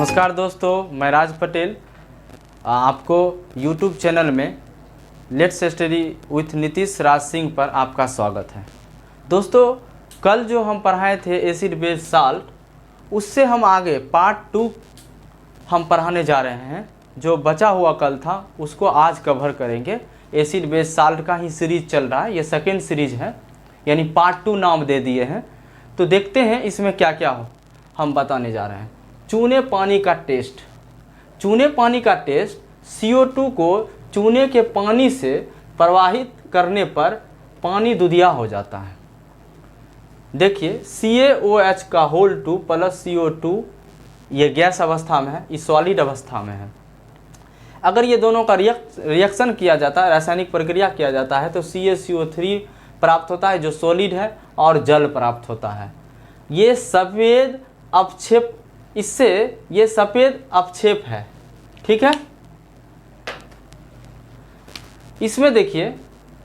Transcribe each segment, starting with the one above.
नमस्कार दोस्तों, मैं राज पटेल आपको YouTube चैनल में let's study with Nitish Raj Singh पर आपका स्वागत है। दोस्तों, कल जो हम पढ़ाए थे एसिड बेस साल्ट, उससे हम आगे पार्ट 2 हम पढ़ाने जा रहे हैं। जो बचा हुआ कल था उसको आज कवर करेंगे। एसिड बेस साल्ट का ही सीरीज चल रहा है, ये सेकेंड सीरीज है, यानी पार्ट 2 नाम दे दिए हैं। तो देखते हैं इसमें क्या क्या हो हम बताने जा रहे हैं। चूने पानी का टेस्ट। चूने पानी का टेस्ट CO2 को चूने के पानी से प्रवाहित करने पर पानी दुधिया हो जाता है। देखिए CaOH का होल 2 प्लस CO2 ये गैस अवस्था में है, ये सॉलिड अवस्था में है। अगर ये दोनों का रिएक्शन किया जाता है, रासायनिक प्रक्रिया किया जाता है, तो CaCO3 प्राप्त होता है जो सॉलिड है, और जल प्राप्त होता है। ये सफ़ेद अपक्षेप, इससे ये सफ़ेद अपक्षेप है, ठीक है। इसमें देखिए,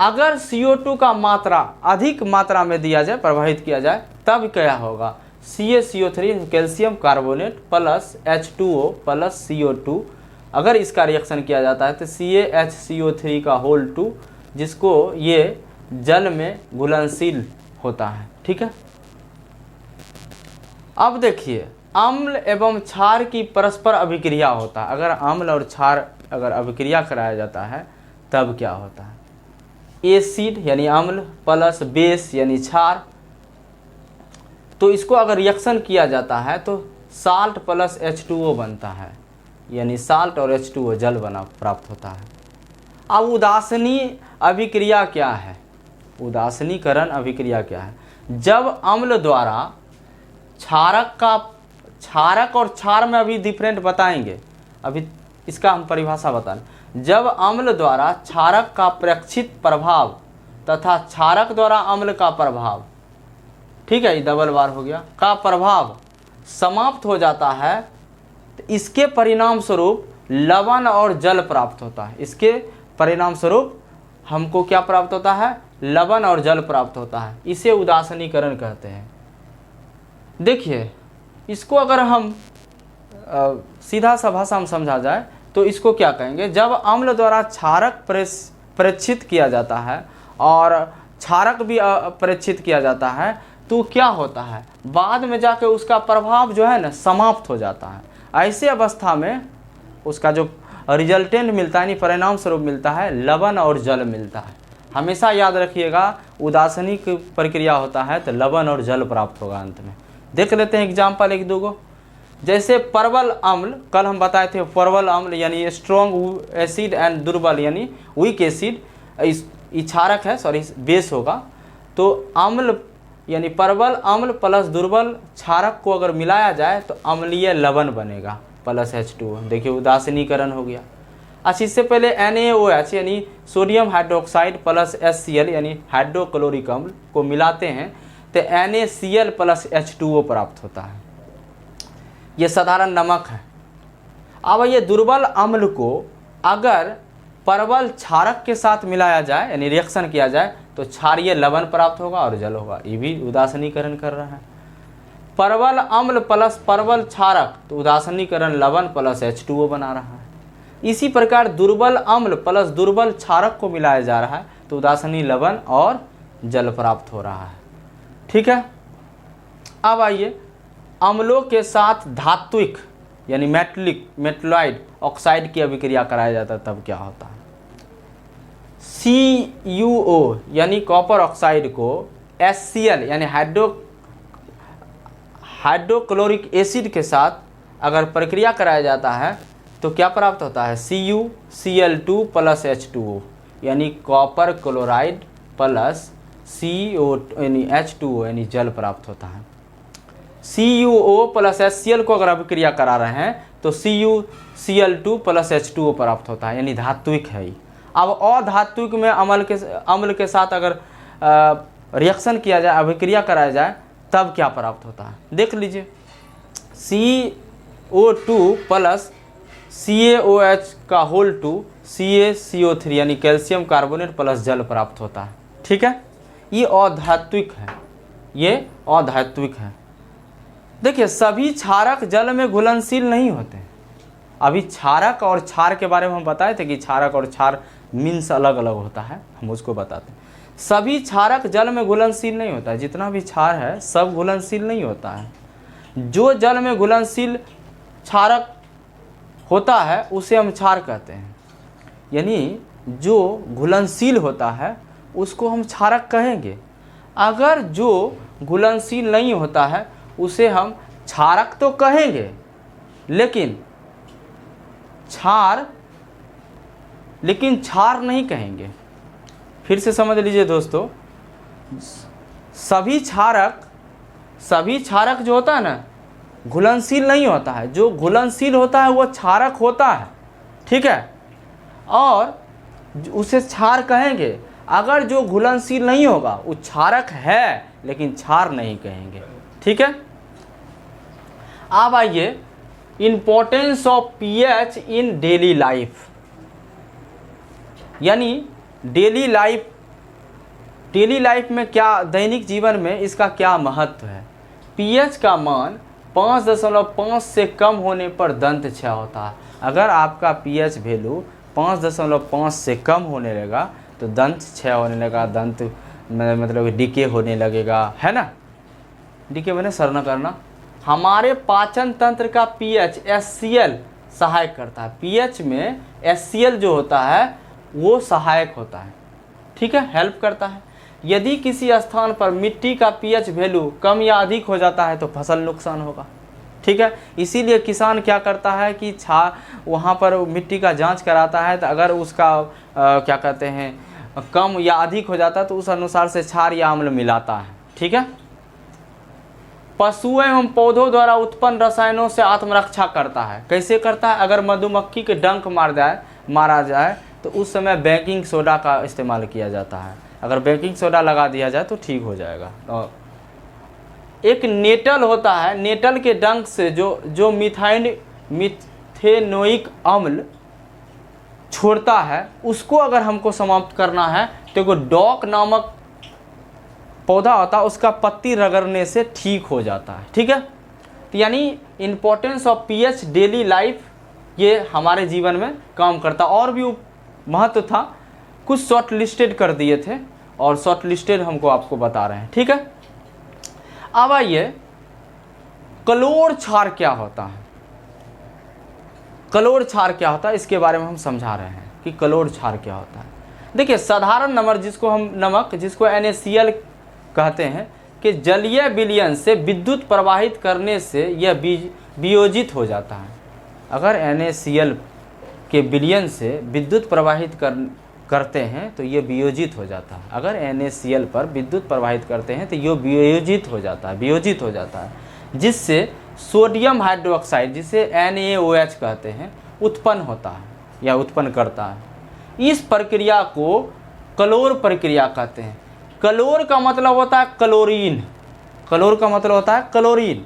अगर CO2 का मात्रा अधिक मात्रा में दिया जाए, प्रवाहित किया जाए, तब क्या होगा? CaCO3 calcium carbonate plus H2O plus CO2, अगर इसका रिएक्शन किया जाता है तो CaHCO3 का होल 2, जिसको ये जल में घुलनशील होता है, ठीक है। अब देखिए, अम्ल एवं क्षार की परस्पर अभिक्रिया होता है। अगर अम्ल और क्षार अगर अभिक्रिया कराया जाता है तब क्या होता है? एसिड यानी अम्ल प्लस बेस यानी क्षार, तो इसको अगर रिएक्शन किया जाता है तो साल्ट प्लस H2O बनता है, यानी साल्ट और H2O जल बना प्राप्त होता है। अब उदासीनी अभिक्रिया क्या है? उदासीनीकरण अभिक्रिया क्या है? जब अम्ल द्वारा क्षारक और क्षार में अभी डिफरेंट बताएंगे, अभी इसका हम परिभाषा बताएं। जब अम्ल द्वारा क्षारक का प्रेक्षित प्रभाव तथा क्षारक द्वारा अम्ल का प्रभाव, ठीक है, ये डबल बार हो गया, का प्रभाव समाप्त हो जाता है, तो इसके परिणाम स्वरूप लवण और जल प्राप्त होता है। इसके परिणाम स्वरूप हमको क्या प्राप्त होता है? लवण और जल प्राप्त होता है। इसे उदासीनीकरण कहते हैं। देखिए, इसको अगर हम सीधा सा भाषा में समझा जाए तो इसको क्या कहेंगे? जब अम्ल द्वारा क्षारक प्रेक्षित किया जाता है और क्षारक भी प्रेक्षित किया जाता है, तो क्या होता है? बाद में जाके उसका प्रभाव जो है ना समाप्त हो जाता है। ऐसे अवस्था में उसका जो रिजल्टेंट मिलता है, यानी परिणाम स्वरूप मिलता है, लवण और जल मिलता है। हमेशा याद रखिएगा, उदासीनिक प्रक्रिया होता है तो लवण और जल प्राप्त होगा अंत में। देख लेते हैं एग्जाम्पल एक दो गो। जैसे परवल अम्ल, कल हम बताए थे परवल अम्ल यानी स्ट्रॉन्ग एसिड एंड दुर्बल यानी वीक एसिड, क्षारक है, सॉरी बेस होगा। तो अम्ल यानी परवल अम्ल प्लस दुर्बल क्षारक को अगर मिलाया जाए तो अम्लीय लवण बनेगा प्लस H2O। देखिए उदासीनीकरण हो गया। अच्छा, इससे पहले NaOH यानी सोडियम हाइड्रोक्साइड प्लस HCl यानी हाइड्रोक्लोरिक अम्ल को मिलाते हैं तो NaCl प्लस H2O प्राप्त होता है। ये साधारण नमक है। अब ये दुर्बल अम्ल को अगर परवल क्षारक के साथ मिलाया जाए, यानी रिएक्शन किया जाए, तो क्षारीय लवण प्राप्त होगा और जल होगा। ये भी उदासीनीकरण कर रहा है। परवल अम्ल प्लस परवल क्षारक, तो उदासीनीकरण लवण प्लस H2O बना रहा है। इसी प्रकार दुर्बल अम्ल प्लस दुर्बल क्षारक को मिलाया जा रहा है तो उदासीनी लवण और जल प्राप्त हो रहा है, ठीक है। अब आइए, अम्लों के साथ धात्विक यानी मेटलॉइड ऑक्साइड की अभिक्रिया कराया जाता है तब क्या होता है? CuO यानी कॉपर ऑक्साइड को HCl यानी हाइड्रोक्लोरिक एसिड के साथ अगर प्रक्रिया कराया जाता है तो क्या प्राप्त होता है? CuCl2 प्लस H2O यानी कॉपर क्लोराइड प्लस CO यानी H2O यानी जल प्राप्त होता है। CuO प्लस HCl को अगर अभिक्रिया करा रहे हैं तो CuCl2 प्लस H2O प्राप्त होता है, यानी धात्विक है। अब अधात्विक में अम्ल के साथ अगर रिएक्शन किया जाए, अभिक्रिया कराया जाए, तब क्या प्राप्त होता है? देख लीजिए, CO2 प्लस CaOH का होल 2 CaCO3 यानी कैल्शियम कार्बोनेट प्लस जल प्राप्त होता है, ठीक है। ये अधात्विक है, ये अधात्विक है। देखिए सभी क्षारक जल में घुलनशील नहीं होते। अभी क्षारक और क्षार के बारे में हम बताए थे कि क्षारक और क्षार मीन्स अलग अलग होता है, हम उसको बताते हैं। सभी क्षारक जल में घुलनशील नहीं होता है, जितना भी क्षार है सब घुलनशील नहीं होता है। जो जल में घुलनशील क्षारक होता है उसे हम क्षार कहते हैं, यानी जो घुलनशील होता है उसको हम क्षारक कहेंगे। अगर जो घुलनशील नहीं होता है उसे हम क्षारक तो कहेंगे, लेकिन क्षार नहीं कहेंगे। फिर से समझ लीजिए दोस्तों, सभी क्षारक जो होता है ना घुलनशील नहीं होता है, जो घुलनशील होता है वो क्षारक होता है, ठीक है, और उसे क्षार कहेंगे। अगर जो घुलनशील नहीं होगा वो क्षारक है लेकिन क्षार नहीं कहेंगे, ठीक है। अब आइए importance of pH in daily life, यानी डेली लाइफ में क्या, दैनिक जीवन में इसका क्या महत्व है। पीएच का मान 5.5 से कम होने पर दंत क्षय होता है। अगर आपका पीएच वैल्यू 5.5 से कम होने लगा तो दंत क्षय होने लगा, दंत मतलब डीके होने लगेगा, है ना। डीके बने सर न करना। हमारे पाचन तंत्र का पीएच HCl सहायक करता है। पीएच में HCl जो होता है वो सहायक होता है, ठीक है, हेल्प करता है। यदि किसी स्थान पर मिट्टी का पीएच वैल्यू कम या अधिक हो जाता है तो फसल नुकसान होगा, ठीक है। इसीलिए किसान क्या करता है कि वहाँ पर मिट्टी का जांच कराता है, तो अगर उसका क्या कहते हैं कम या अधिक हो जाता है तो उस अनुसार से क्षार या अम्ल मिलाता है, ठीक है। पशुओं एवं पौधों द्वारा उत्पन्न रसायनों से आत्मरक्षा करता है। कैसे करता है, अगर मधुमक्खी के डंक मारा जाए तो उस समय बेकिंग सोडा का इस्तेमाल किया जाता है। अगर बेकिंग सोडा लगा दिया जाए तो ठीक हो जाएगा। और एक नेटल होता है, नेटल के डंक से जो मिथेनोइक अम्ल छोड़ता है, उसको अगर हमको समाप्त करना है तो वो डॉक नामक पौधा होता है, उसका पत्ती रगड़ने से ठीक हो जाता है, ठीक है। तो यानी importance of pH daily life ये हमारे जीवन में काम करता। और भी महत्व था, कुछ शॉर्ट लिस्टेड कर दिए थे और शॉर्ट लिस्टेड हमको आपको बता रहे हैं, ठीक है। अब आइए कलोर क्षार क्या होता है। कलोर क्षार क्या होता है इसके बारे में हम समझा रहे हैं कि कलोर क्षार क्या होता है। देखिए साधारण नमक जिसको NaCl कहते हैं कि जलीय विलयन से विद्युत प्रवाहित करने से यह वियोजित हो जाता है। अगर NaCl के विलयन से विद्युत प्रवाहित करते हैं तो ये वियोजित हो जाता है। अगर NaCl पर विद्युत प्रवाहित करते हैं तो ये वियोजित हो जाता है, जिससे सोडियम हाइड्रोक्साइड, जिसे NaOH कहते हैं, उत्पन्न होता है या उत्पन्न करता है। इस प्रक्रिया को कलोर प्रक्रिया कहते हैं। कलोर का मतलब होता है क्लोरीन,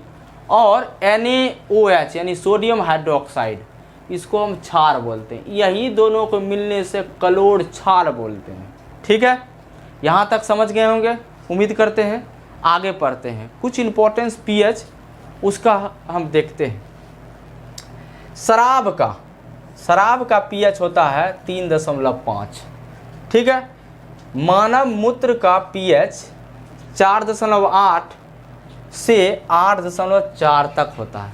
और NaOH यानी सोडियम हाइड्रोक्साइड, इसको हम क्षार बोलते हैं। यही दोनों को मिलने से कलोर क्षार बोलते हैं, ठीक है। यहाँ तक समझ गए होंगे, उम्मीद करते हैं। आगे पढ़ते हैं, कुछ इम्पोर्टेंस पीएच उसका हम देखते हैं। शराब का पीएच होता है 3.5, ठीक है। मानव मूत्र का पीएच 4.8 से 8.4 तक होता है।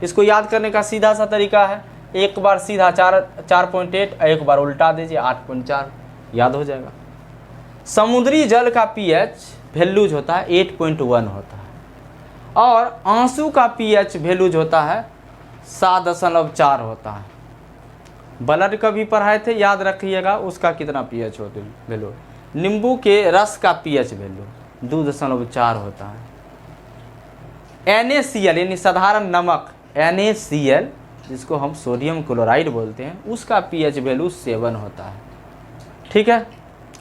इसको याद करने का सीधा सा तरीका है, एक बार सीधा 4.8, एक बार उल्टा दीजिए 8.4, याद हो जाएगा। समुद्री जल का पीएच वैल्यूज होता है 8.1 होता है, और आंसू का पीएच वैल्यूज होता है 7.4 होता है। ब्लड का भी पढ़ाए थे, याद रखिएगा उसका कितना पीएच होता है वैल्यू। नींबू के रस का पीएच वैल्यू 2.4 होता है। NaCl यानी साधारण नमक NaCl, जिसको हम सोडियम क्लोराइड बोलते हैं, उसका पीएच वैल्यू 7 होता है, ठीक है।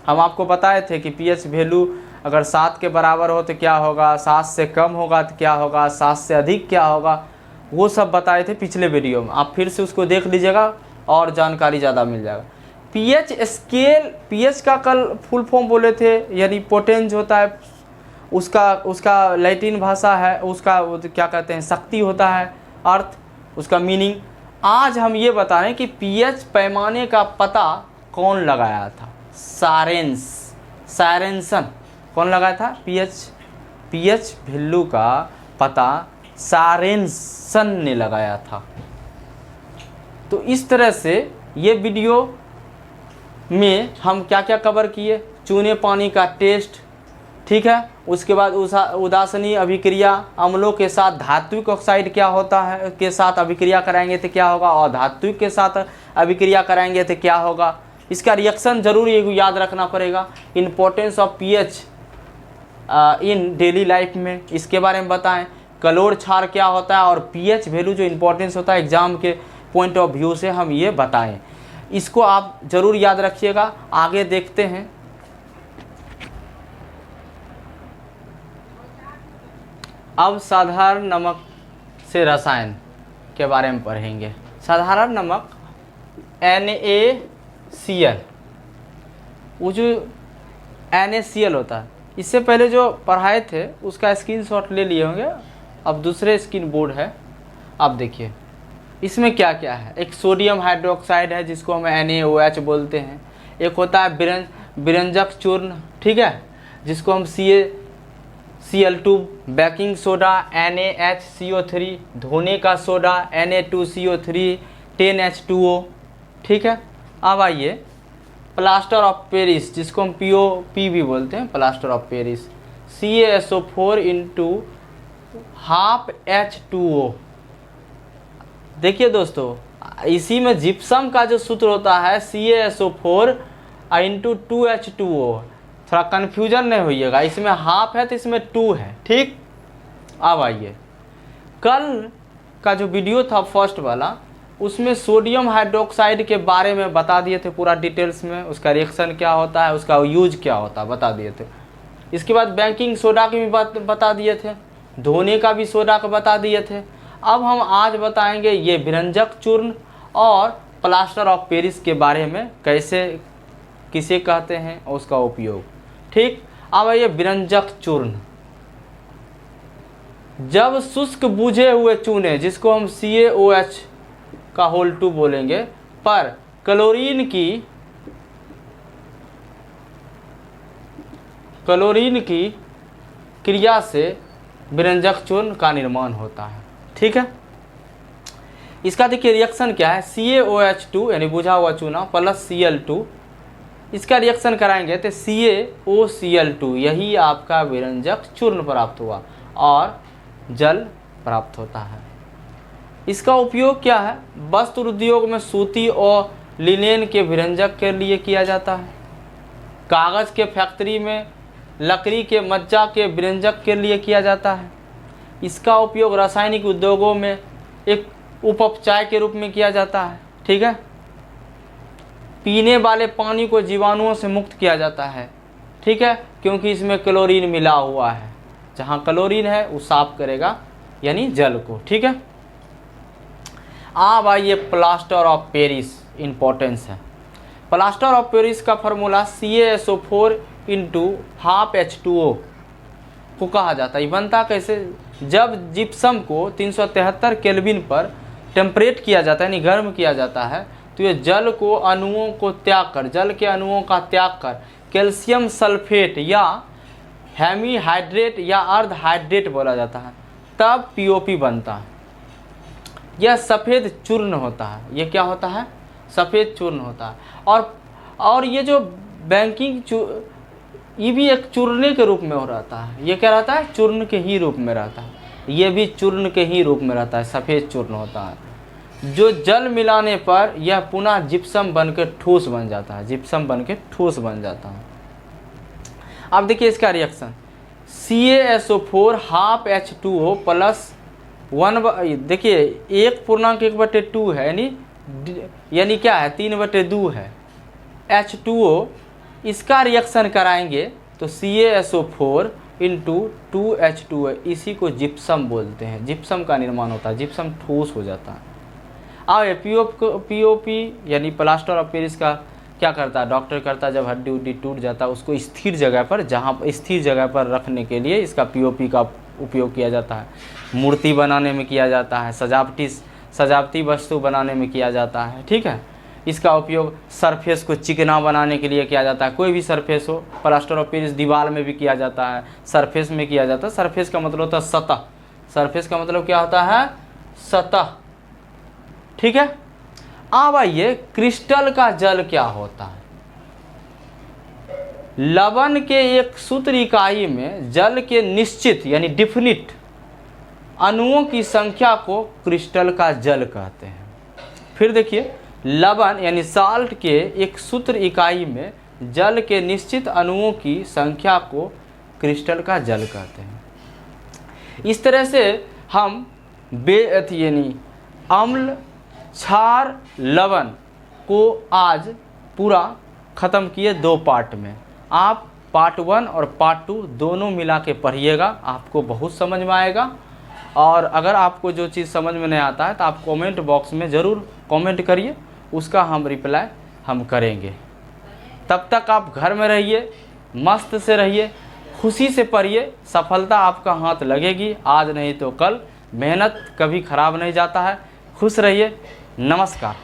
हम आपको बताए थे कि पीएच वैल्यू अगर 7 के बराबर हो तो क्या होगा, 7 से कम होगा तो क्या होगा, 7 से अधिक क्या होगा, वो सब बताए थे पिछले वीडियो में। आप फिर से उसको देख लीजिएगा और जानकारी ज़्यादा मिल जाएगा। पीएच स्केल, पीएच का कल फुल फॉर्म बोले थे, यानी पोटेंज होता है उसका उसका लैटिन भाषा है, उसका क्या कहते हैं शक्ति होता है, अर्थ, उसका मीनिंग। आज हम ये बता रहे हैं कि पीएच पैमाने का पता कौन लगाया था? सारेंसन कौन लगाया था? पीएच वैल्यू का पता सारेंसन ने लगाया था। तो इस तरह से ये वीडियो में हम क्या क्या कवर किए? चूने पानी का टेस्ट, ठीक है। उसके बाद उदासीन अभिक्रिया, अम्लों के साथ धात्विक ऑक्साइड क्या होता है के साथ अभिक्रिया कराएंगे तो क्या होगा, और धात्विक के साथ अभिक्रिया कराएंगे तो क्या होगा। इसका रिएक्शन जरूर ये याद रखना पड़ेगा। Importance of pH in daily life में, इसके बारे में बताएं। कलोर क्षार क्या होता है और पीएच वैल्यू जो इम्पोर्टेंस होता है एग्जाम के पॉइंट ऑफ व्यू से हम ये बताएं। इसको आप जरूर याद रखिएगा। आगे देखते हैं। अब साधारण नमक से रसायन के बारे में पढ़ेंगे। साधारण नमक NaCl, वो जो NaCl होता है, इससे पहले जो पढ़ाए थे उसका स्क्रीनशॉट ले लिए होंगे। अब दूसरे स्क्रीन बोर्ड है, अब देखिए इसमें क्या क्या है। एक सोडियम हाइड्रोक्साइड है जिसको हम NaOH बोलते हैं। एक होता है विरंजक चूर्ण, ठीक है, जिसको हम Cl2, बेकिंग सोडा NaHCO3, धोने का सोडा Na2CO3, 10H2O, ठीक है। अब आइए प्लास्टर ऑफ पेरिस, जिसको हम POP भी बोलते हैं, plaster of Paris, CaSO4 into half H2O। देखिए दोस्तों, इसी में जिप्सम का जो सूत्र होता है CaSO4 इंटू 2H2O। थोड़ा कन्फ्यूजन नहीं होइएगा, इसमें हाफ है तो इसमें 2 है, ठीक। अब आइए, कल का जो वीडियो था फर्स्ट वाला, उसमें सोडियम हाइड्रोक्साइड के बारे में बता दिए थे पूरा डिटेल्स में। उसका रिएक्शन क्या होता है, उसका यूज क्या होता है, बता दिए थे। इसके बाद बेकिंग सोडा की भी बता दिए थे, धोने का भी सोडा का बता दिए थे। अब हम आज बताएंगे ये विरंजक चूर्ण और प्लास्टर ऑफ पेरिस के बारे में, कैसे किसे कहते हैं और उसका उपयोग, ठीक। अब ये विरंजक चूर्ण, जब शुष्क बुझे हुए चूने, जिसको हम CaOH का होल 2 बोलेंगे, पर क्लोरीन की क्रिया से विरंजक चूर्ण का निर्माण होता है, ठीक है। इसका देखिए रिएक्शन क्या है, CaOH2 यानी बुझा हुआ चूना प्लस Cl2, इसका रिएक्शन कराएंगे तो CaOCl2, यही आपका विरंजक चूर्ण प्राप्त हुआ और जल प्राप्त होता है। इसका उपयोग क्या है, वस्त्र उद्योग में सूती और लिनेन के विरंजक के लिए किया जाता है। कागज़ के फैक्ट्री में लकड़ी के मज्जा के विरंजक के लिए किया जाता है। इसका उपयोग रासायनिक उद्योगों में एक उपचाय के रूप में किया जाता है, ठीक है। पीने वाले पानी को जीवाणुओं से मुक्त किया जाता है, ठीक है, क्योंकि इसमें क्लोरीन मिला हुआ है। जहाँ क्लोरीन है वो साफ करेगा यानी जल को, ठीक है। अब आइए प्लास्टर ऑफ पेरिस, इंपॉर्टेंस है। प्लास्टर ऑफ पेरिस का formula CaSO4 into half H2O को कहा जाता है। ये बनता कैसे, जब जिप्सम को 373 केल्विन पर टेम्परेट किया जाता है यानी गर्म किया जाता है, तो ये जल के अणुओं का त्याग कर कैल्शियम सल्फेट या हेमीहाइड्रेट या अर्धहाइड्रेट बोला जाता है, तब POP बनता है। यह सफ़ेद चूर्ण होता है। ये क्या होता है, सफ़ेद चूर्ण होता है। और ये जो ये भी एक चूर्ण के रूप में हो रहता है। ये क्या रहता है, चूर्ण के ही रूप में रहता है। ये भी चूर्ण के ही रूप में रहता है, सफ़ेद चूर्ण होता है, जो जल मिलाने पर यह पुनः जिप्सम बन के ठोस बन जाता है, जिप्सम बन के ठोस बन जाता है। अब देखिए इसका reaction, CaSO4 half H2O plus 1, देखिए 1.1/2 है, यानी क्या है, 3/2 है H2O। इसका रिएक्शन कराएंगे तो CaSO4 इंटू 2H2O, इसी को जिप्सम बोलते हैं। जिप्सम का निर्माण होता है, जिप्सम ठोस हो जाता है। अब POP यानी प्लास्टर ऑफ पेरिस का क्या करता है डॉक्टर करता है, जब हड्डी उड्डी टूट जाता है उसको स्थिर जगह पर, जहाँ स्थिर जगह पर रखने के लिए इसका पीओपी का उपयोग किया जाता है। मूर्ति बनाने में किया जाता है, सजावटी वस्तु बनाने में किया जाता है, ठीक है। इसका उपयोग सरफेस को चिकना बनाने के लिए किया जाता है, कोई भी सरफेस हो, प्लास्टर ऑफ पेरिस दीवार में भी किया जाता है, सरफेस में किया जाता है। सरफेस का मतलब होता है सतह, सरफेस का मतलब क्या होता है सतह, ठीक है। अब आइए क्रिस्टल का जल क्या होता है। लवण के एक सूत्र इकाई में जल के निश्चित यानी डिफिनिट अणुओं की संख्या को क्रिस्टल का जल कहते हैं। फिर देखिए, लवण यानी साल्ट के एक सूत्र इकाई में जल के निश्चित अणुओं की संख्या को क्रिस्टल का जल कहते हैं। इस तरह से हम यानी अम्ल, क्षार, लवण को आज पूरा ख़त्म किए 2 पार्ट में। आप पार्ट 1 और पार्ट 2 दोनों मिला के पढ़िएगा, आपको बहुत समझ में आएगा। और अगर आपको जो चीज़ समझ में नहीं आता है तो आप कमेंट बॉक्स में ज़रूर कमेंट करिए, उसका हम रिप्लाई हम करेंगे। तब तक आप घर में रहिए, मस्त से रहिए, खुशी से पढ़िए, सफलता आपका हाथ लगेगी, आज नहीं तो कल। मेहनत कभी ख़राब नहीं जाता है। खुश रहिए, नमस्कार।